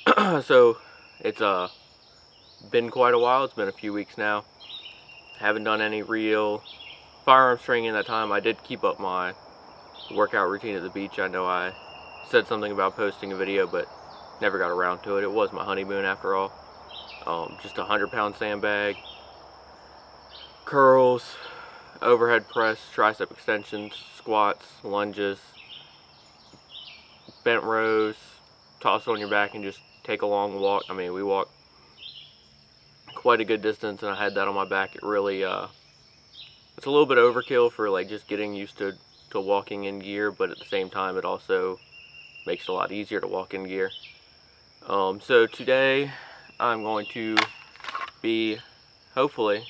So it's been quite a while. It's been a few weeks now. Haven't done any real firearms training in that time. I did keep up my workout routine at the beach. I know I said something about posting a video, but never got around to it. It was my honeymoon after all. Just a 100-pound sandbag, curls, overhead press, tricep extensions, squats, lunges, bent rows, toss it on your back and just take a long walk. I mean, we walked quite a good distance and I had that on my back. It really, it's a little bit overkill for like just getting used to walking in gear, but at the same time it also makes it a lot easier to walk in gear. So today I'm going to be hopefully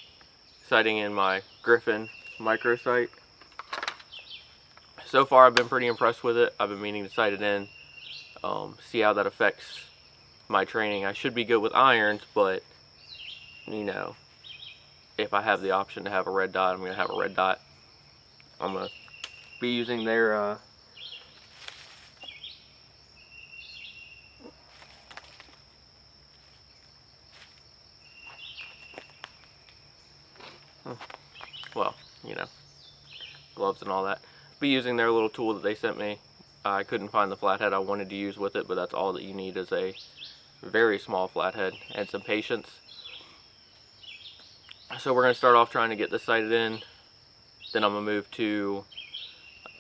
sighting in my Griffin micro sight. So far I've been pretty impressed with it. I've been meaning to sight it in, see how that affects my training. I should be good with irons, but you know, if I have the option to have a red dot, I'm going to have a red dot. I'm going to be using their well, you know, gloves and all that. Be using their little tool that they sent me. I couldn't find the flathead I wanted to use with it, but that's all that you need is a very small flathead and some patience. So we're going to start off trying to get this sighted in. Then I'm going to move to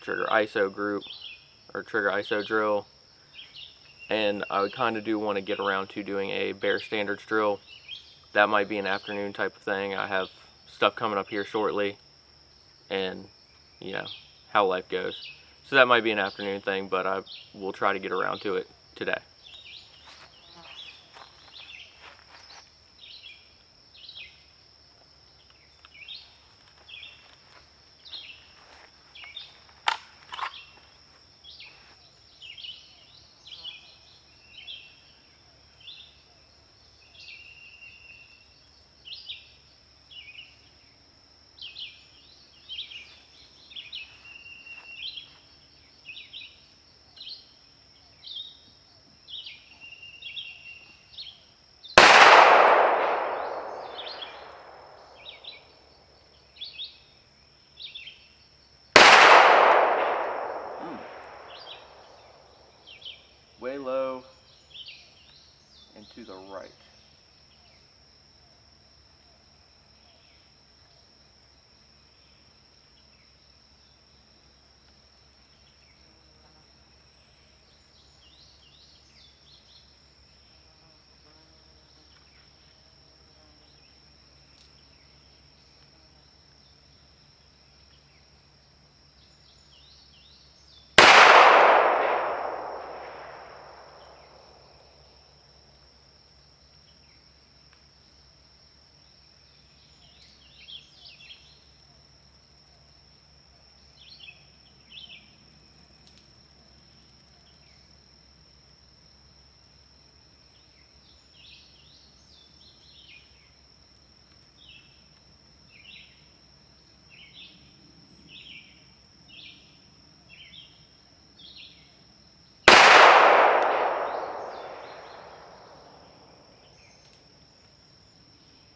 trigger ISO group or trigger ISO drill. And I would kind of do want to get around to doing a bare standards drill. That might be an afternoon type of thing. I have stuff coming up here shortly, and you know how life goes. So that might be an afternoon thing, but I will try to get around to it today. Way low and to the right.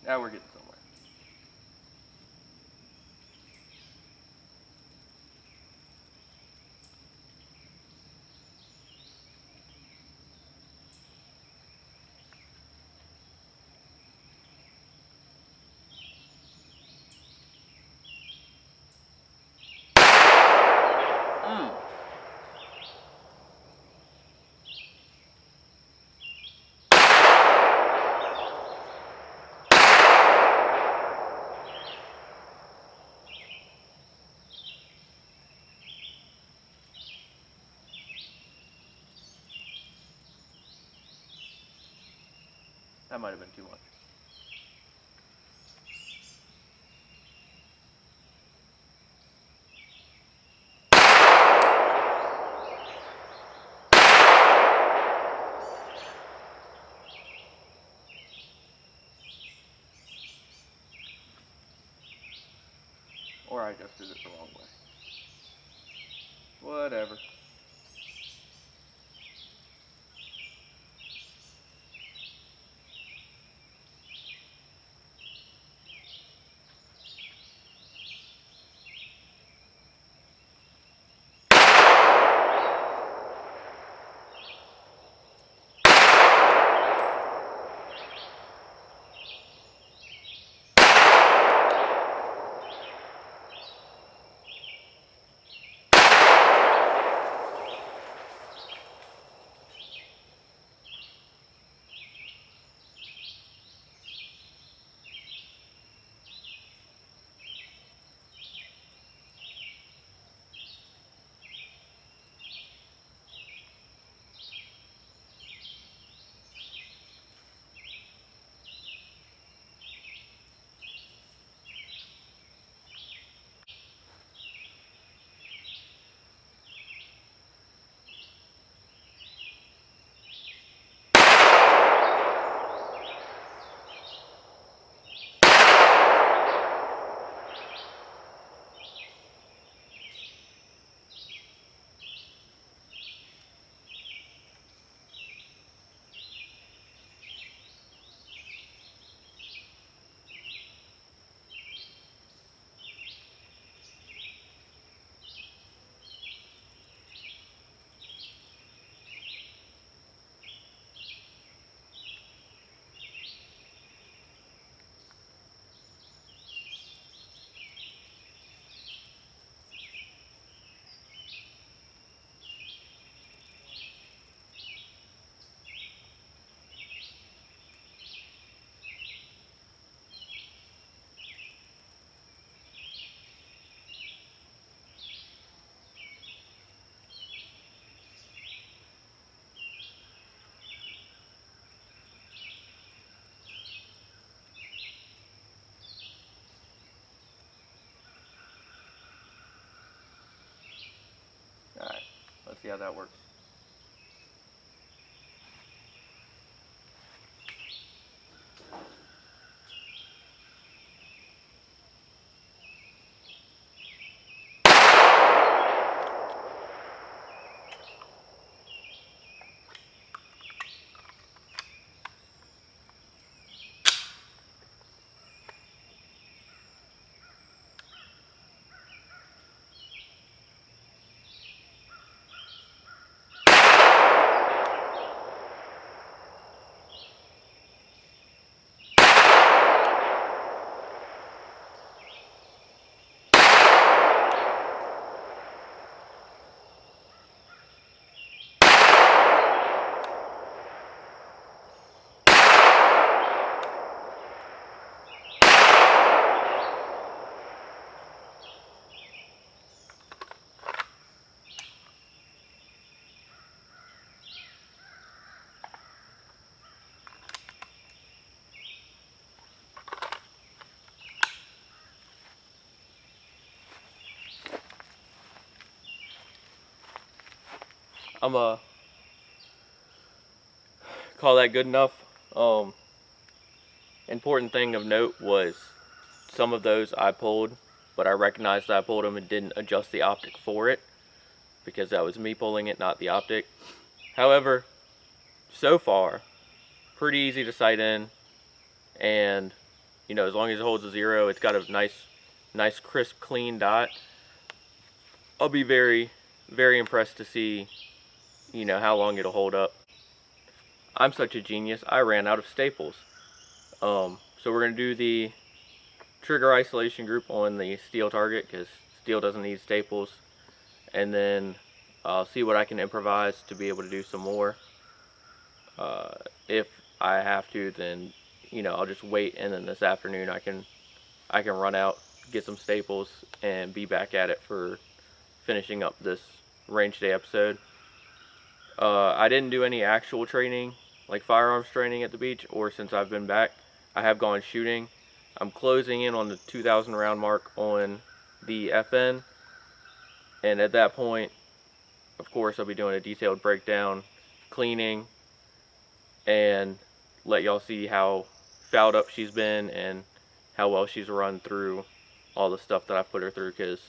Now we're getting somewhere. That might have been too much. Or I just did it the wrong way. Whatever. how that works. I'm call that good enough. Important thing of note was some of those I pulled, but I recognized I pulled them and didn't adjust the optic for it because that was me pulling it, not the optic. However, so far, pretty easy to sight in, and you know, as long as it holds a 0, it's got a nice crisp clean dot. I'll be very impressed to see, you know, how long it'll hold up. I'm such a genius, I ran out of staples. So we're going to do the trigger isolation group on the steel target because steel doesn't need staples, and then I'll see what I can improvise to be able to do some more. If I have to, then you know, I'll just wait, and then this afternoon I can run out, get some staples, and be back at it for finishing up this range day episode. I didn't do any actual training, like firearms training at the beach, or since I've been back. I have gone shooting. I'm closing in on the 2,000 round mark on the FN, and at that point, of course, I'll be doing a detailed breakdown, cleaning, and let y'all see how fouled up she's been and how well she's run through all the stuff that I've put her through, because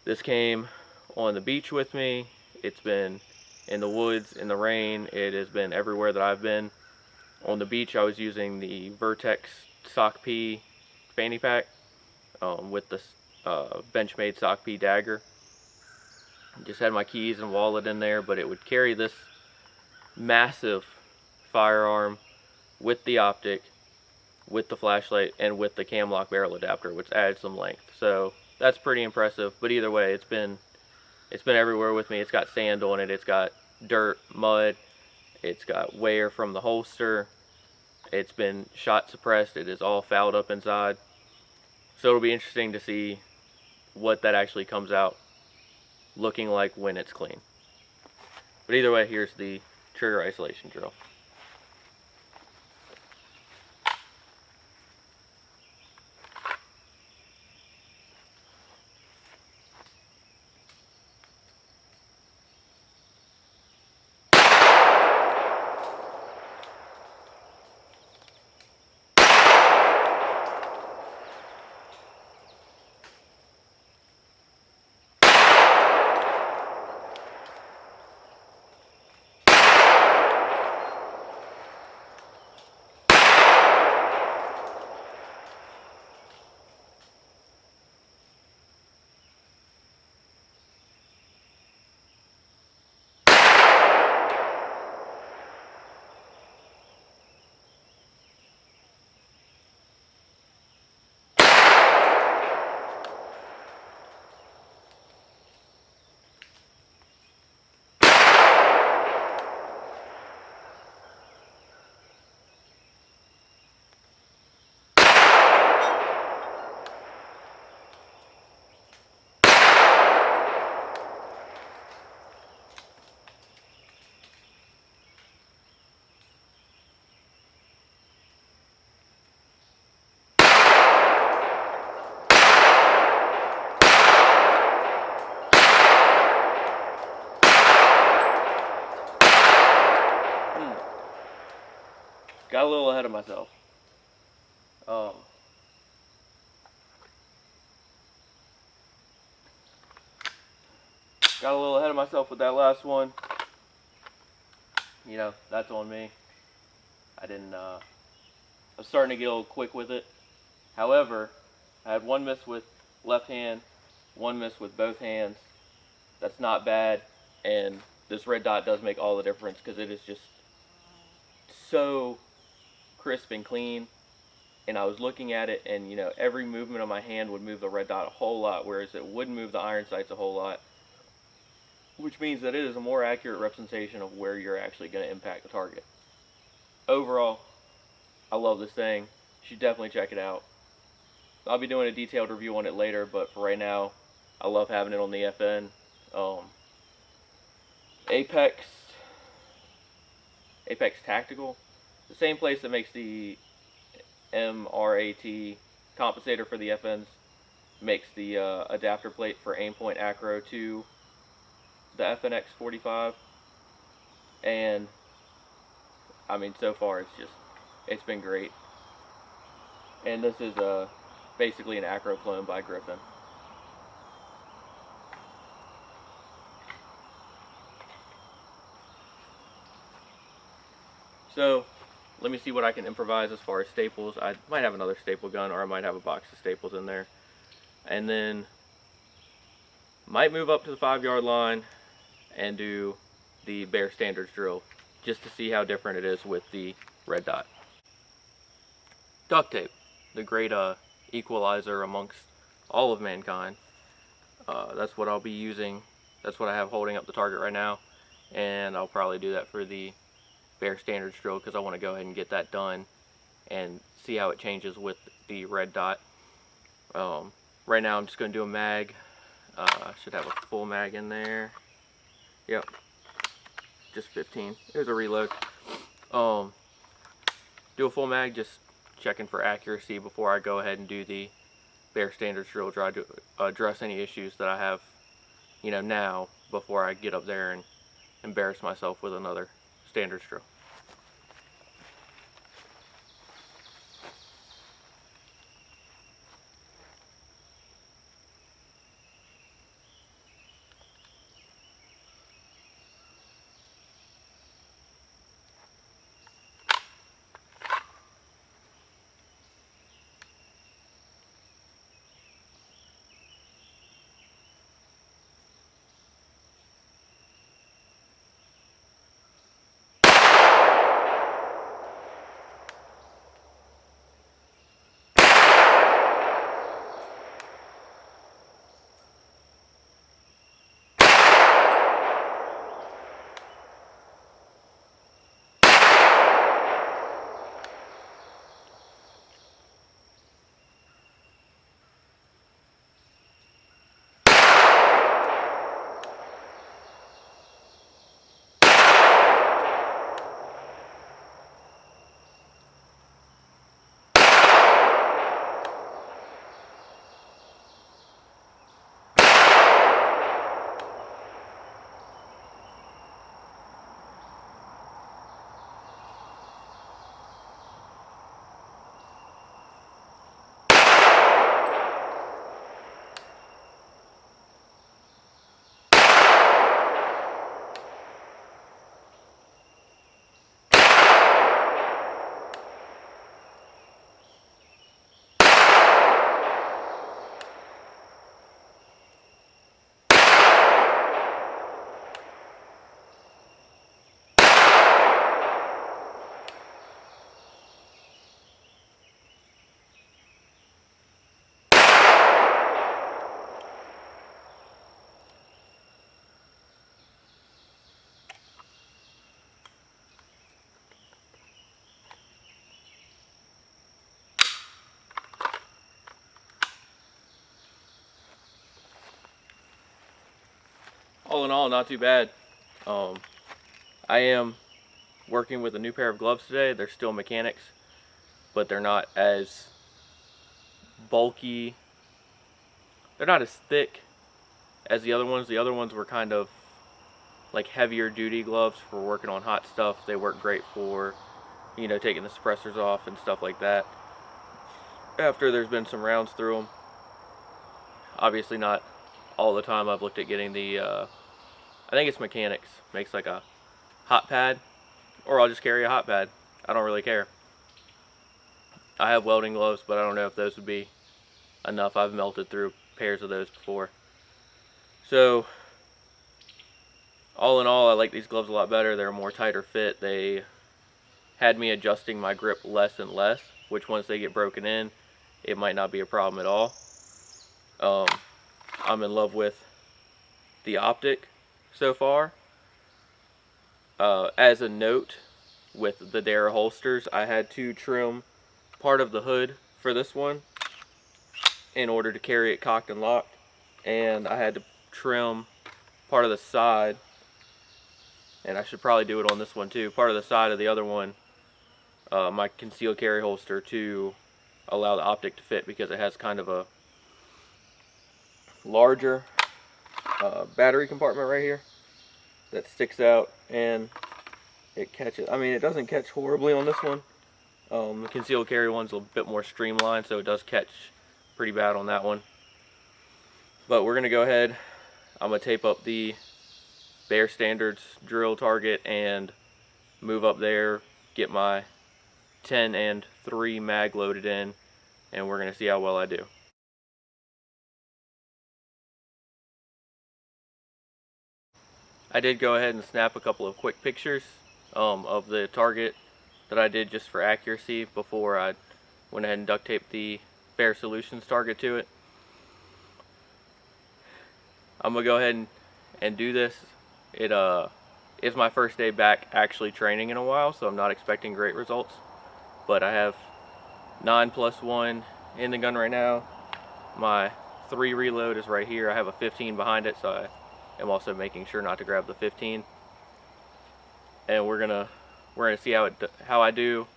this came on the beach with me. It's been in the woods, in the rain. It has been everywhere that I've been. On the beach, I was using the Vertex Sock P fanny pack with the Benchmade Sock P dagger. Just had my keys and wallet in there, but it would carry this massive firearm with the optic, with the flashlight, and with the cam lock barrel adapter, which adds some length. So that's pretty impressive. But either way, it's been everywhere with me. It's got sand on it. It's got dirt, mud. It's got wear from the holster. It's been shot suppressed. It is all fouled up inside. So it'll be interesting to see what that actually comes out looking like when it's clean. But either way, here's the trigger isolation drill. got a little ahead of myself. Um, got a little ahead of myself with that last one. You know, that's on me. I didn't, I was starting to get a little quick with it. However, I had one miss with left hand, one miss with both hands. That's not bad, and this red dot does make all the difference because it is just so crisp and clean. And I was looking at it, and you know, every movement of my hand would move the red dot a whole lot, whereas it wouldn't move the iron sights a whole lot, which means that it is a more accurate representation of where you're actually going to impact the target. Overall, I love this thing. You should definitely check it out. I'll be doing a detailed review on it later, but for right now, I love having it on the FN. Apex Tactical, the same place that makes the MRAT compensator for the FNs, makes the adapter plate for Aimpoint Acro to the FNX 45, and I mean, so far it's been great. And this is basically an Acro clone by Griffin. So let me see what I can improvise as far as staples. I might have another staple gun, or I might have a box of staples in there. And then might move up to the 5-yard line and do the bare standards drill, just to see how different it is with the red dot. Duct tape, the great equalizer amongst all of mankind. That's what I'll be using. That's what I have holding up the target right now, and I'll probably do that for the bare standards drill because I want to go ahead and get that done and see how it changes with the red dot. Right now I'm just going to do a mag. I should have a full mag in there. Yep, just 15. Here's a reload. Do a full mag, just checking for accuracy before I go ahead and do the bare standards drill. Try to address any issues that I have, you know, now before I get up there and embarrass myself with another standards drill. All in all, not too bad. I am working with a new pair of gloves today. They're still mechanics, but they're not as bulky. They're not as thick as the other ones. The other ones were kind of like heavier duty gloves for working on hot stuff. They work great for you know, taking the suppressors off and stuff like that after there's been some rounds through them. Obviously not all the time. I've looked at getting the, I think it's Mechanics, makes like a hot pad, or I'll just carry a hot pad. I don't really care. I have welding gloves, but I don't know if those would be enough. I've melted through pairs of those before. So, all in all, I like these gloves a lot better. They're a more tighter fit. They had me adjusting my grip less and less, which once they get broken in, it might not be a problem at all. I'm in love with the optic so far. As a note, with the Dara holsters, I had to trim part of the hood for this one in order to carry it cocked and locked, and I had to trim part of the side, and I should probably do it on this one too, part of the side of the other one, my concealed carry holster, to allow the optic to fit, because it has kind of a larger battery compartment right here that sticks out, and it catches. I mean, it doesn't catch horribly on this one. The concealed carry one's a bit more streamlined, so it does catch pretty bad on that one. But we're gonna go ahead, I'm gonna tape up the Bear Standards drill target and move up there, get my 10 and 3 mag loaded in, and we're gonna see how well I do. I did go ahead and snap a couple of quick pictures of the target that I did just for accuracy before I went ahead and duct taped the Bear Solutions target to it. I'm gonna go ahead and do this. It is my first day back actually training in a while, so I'm not expecting great results, but I have 9+1 in the gun right now. My 3 reload is right here. I have a 15 behind it, so I am also making sure not to grab the 15. And we're gonna see how I do.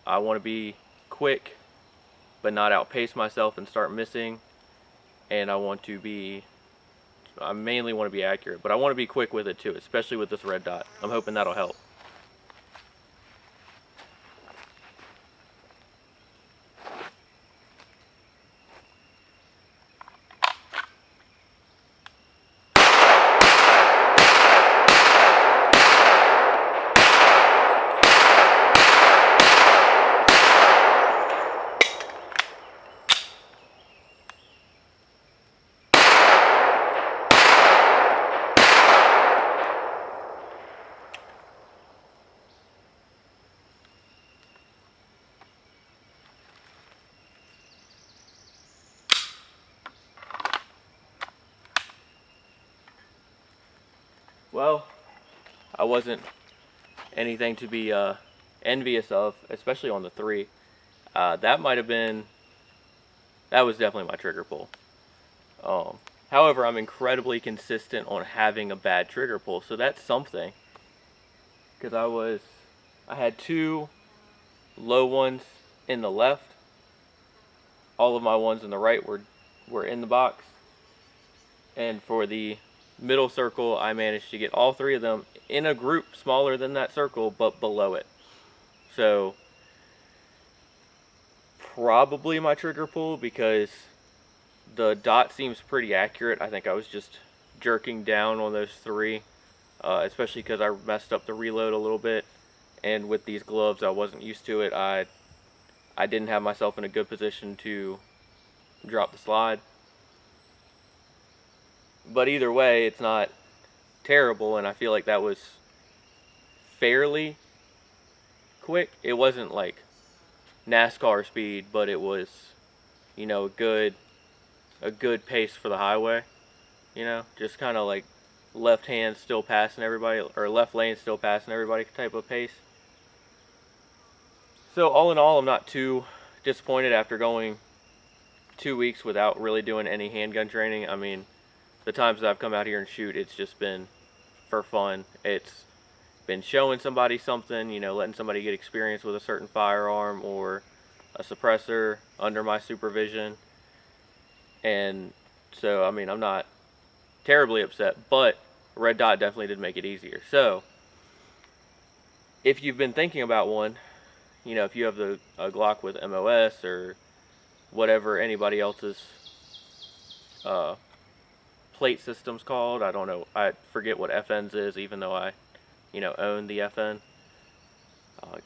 I want to be quick, but not outpace myself and start missing. And I mainly want to be accurate, but I want to be quick with it too, especially with this red dot. I'm hoping that'll help. Well, I wasn't anything to be envious of, especially on the 3. That was definitely my trigger pull. However, I'm incredibly consistent on having a bad trigger pull, so that's something. Because I had 2 low ones in the left. All of my ones in the right were in the box. And for the middle circle, I managed to get all 3 of them in a group smaller than that circle, but below it. So probably my trigger pull, because the dot seems pretty accurate. I think I was just jerking down on those 3, especially because I messed up the reload a little bit, and with these gloves I wasn't used to it. I didn't have myself in a good position to drop the slide. But either way, it's not terrible, and I feel like that was fairly quick. It wasn't like NASCAR speed, but it was, you know, a good pace for the highway. You know, just kind of like left hand still passing everybody, or left lane still passing everybody type of pace. So all in all, I'm not too disappointed after going 2 weeks without really doing any handgun training. I mean, the times that I've come out here and shoot, it's just been for fun. It's been showing somebody something, you know, letting somebody get experience with a certain firearm or a suppressor under my supervision. And so, I mean, I'm not terribly upset, but red dot definitely did make it easier. So, if you've been thinking about one, you know, if you have the Glock with MOS or whatever anybody else's plate system's called, I don't know, I forget what FN's is, even though I, you know, own the FN.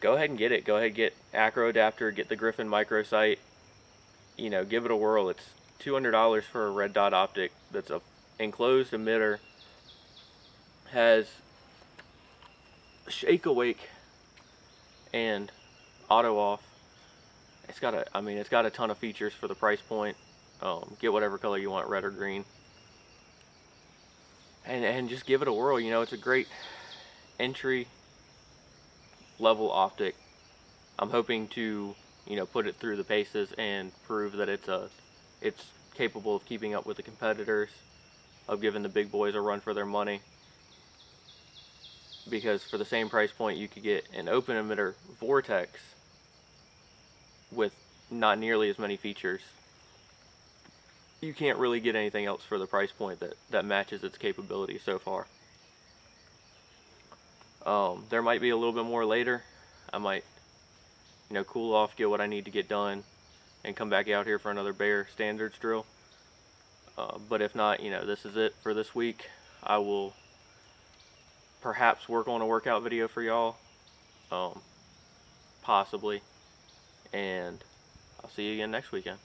Go ahead and get it. Go ahead and get Acro adapter, get the Griffin microsight. You know, give it a whirl. It's $200 for a red dot optic that's a enclosed emitter, has shake awake and auto off. It's got a, I mean, it's got a ton of features for the price point. Get whatever color you want, red or green, and just give it a whirl. You know, it's a great entry level optic. I'm hoping to, you know, put it through the paces and prove that it's capable of keeping up with the competitors, of giving the big boys a run for their money. Because for the same price point, you could get an open emitter Vortex with not nearly as many features. You can't really get anything else for the price point that matches its capability so far. There might be a little bit more later. I might, you know, cool off, get what I need to get done, and come back out here for another Bear standards drill. But if not, you know, this is it for this week. I will perhaps work on a workout video for y'all, possibly, and I'll see you again next weekend.